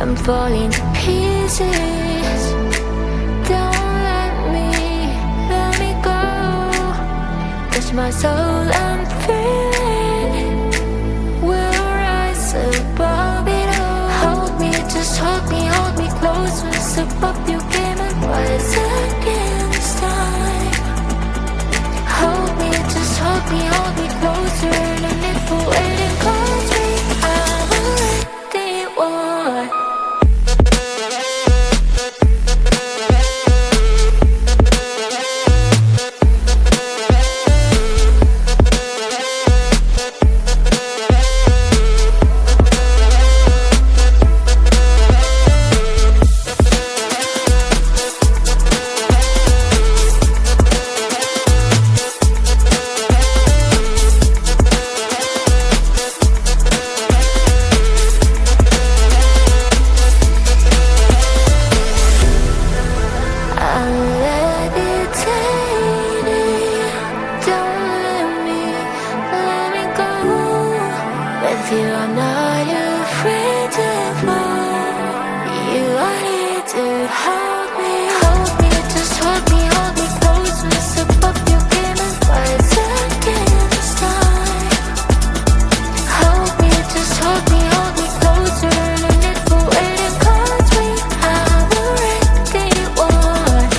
I'm falling to pieces. Don't let me go. Touch my soul, I'm feeling. We'll rise above it all. Hold me, just hold me close. We'll step up your game and rise against time. Hold me, just hold me closer. And if we're waiting, call me. I'm already one. With you I'm not afraid to fall. You are here to hold me. Hold me, just hold me close. We'll step up your game and rise against time. Hold me, just hold me closer. And if we're waiting, call me. I'm already one.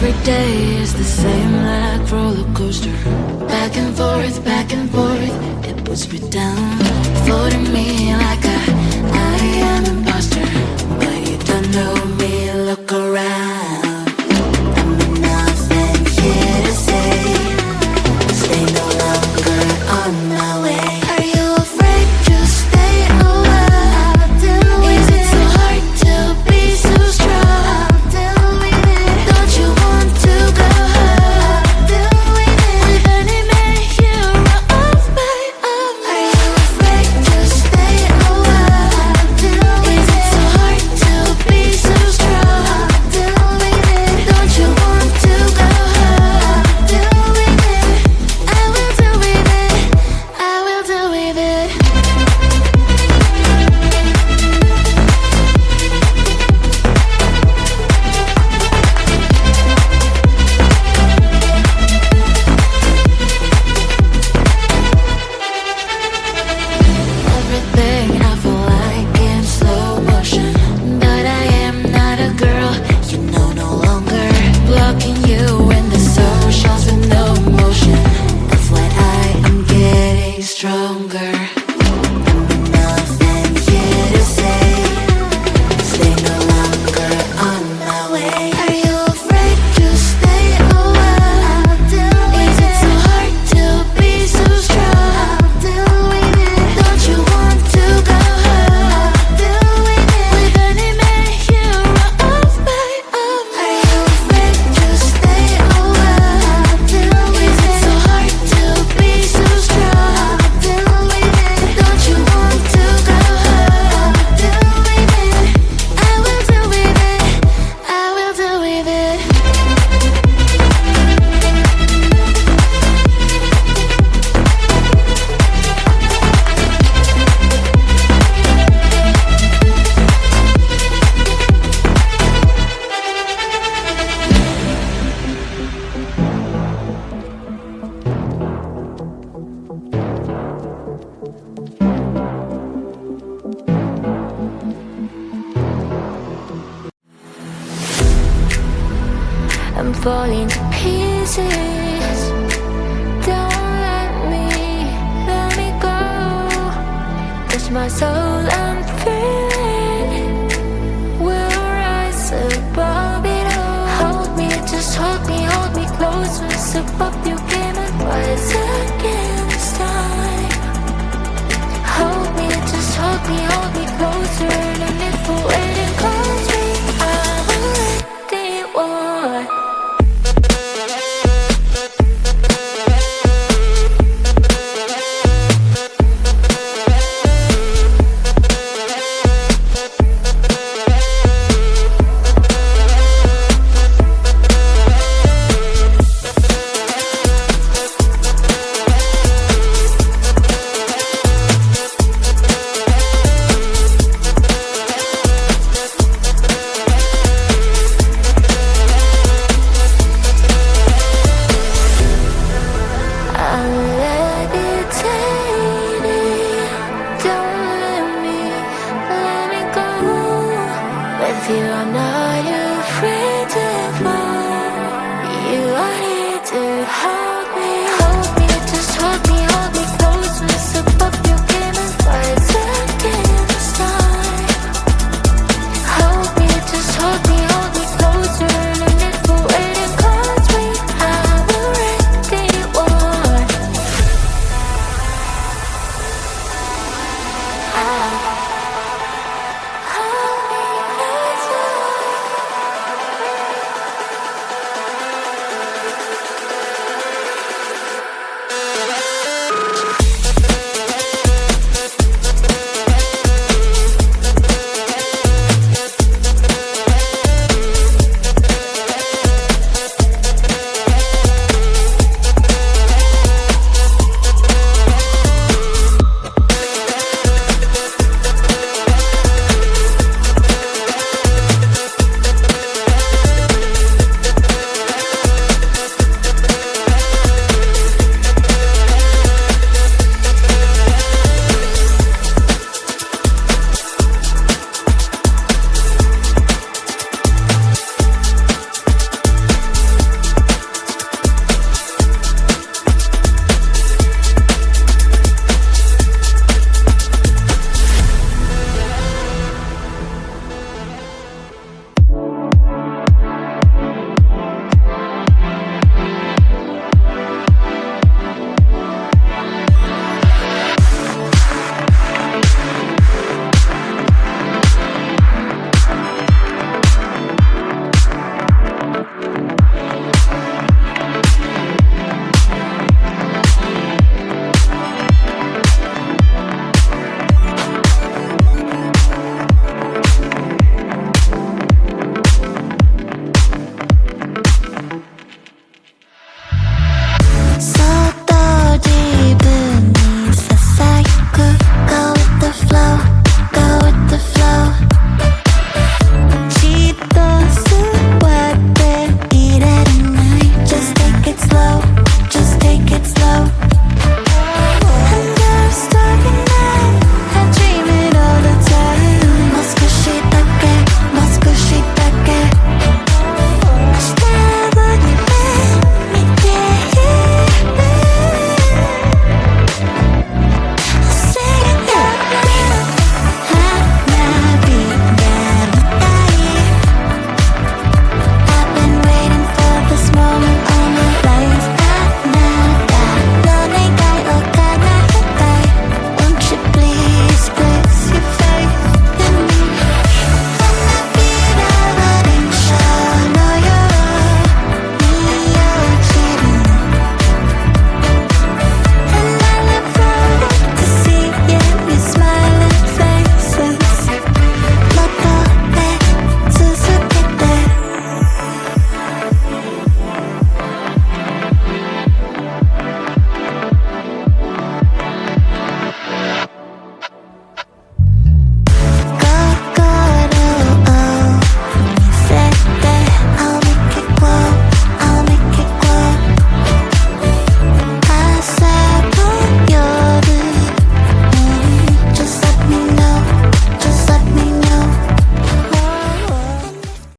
Every day is the same like roller coaster. Back and forth, it puts me down. Floating me like I am imposter. But you don't know me, look around. I'm nothing here to say. Stay no longer on my way. Are you afraid to stay a while? Is it so hard to be so strong? Don't you want to go home with any man hero of my own? Are you afraid to stay a while? Is it so hard to be so strong? Don't you want to go home? I will do with it. I will do with it. Everything I feel like in slow motion, but I am not a girl, you know, no longer. Blocking you in the socials with no emotion. FYI, I'm getting stronger. Nothing here to say. Stay no longer on my way. Are you afraid to stay a while? Is it so hard to be so strong? Don't you want to go home with any man hero of my own? Are you afraid to stay a while? Is it so hard to be so strong? Don't you want to go home? I will do with it. I will do with it. I'm falling to pieces. Don't let me go. Touch my soul, I'm free.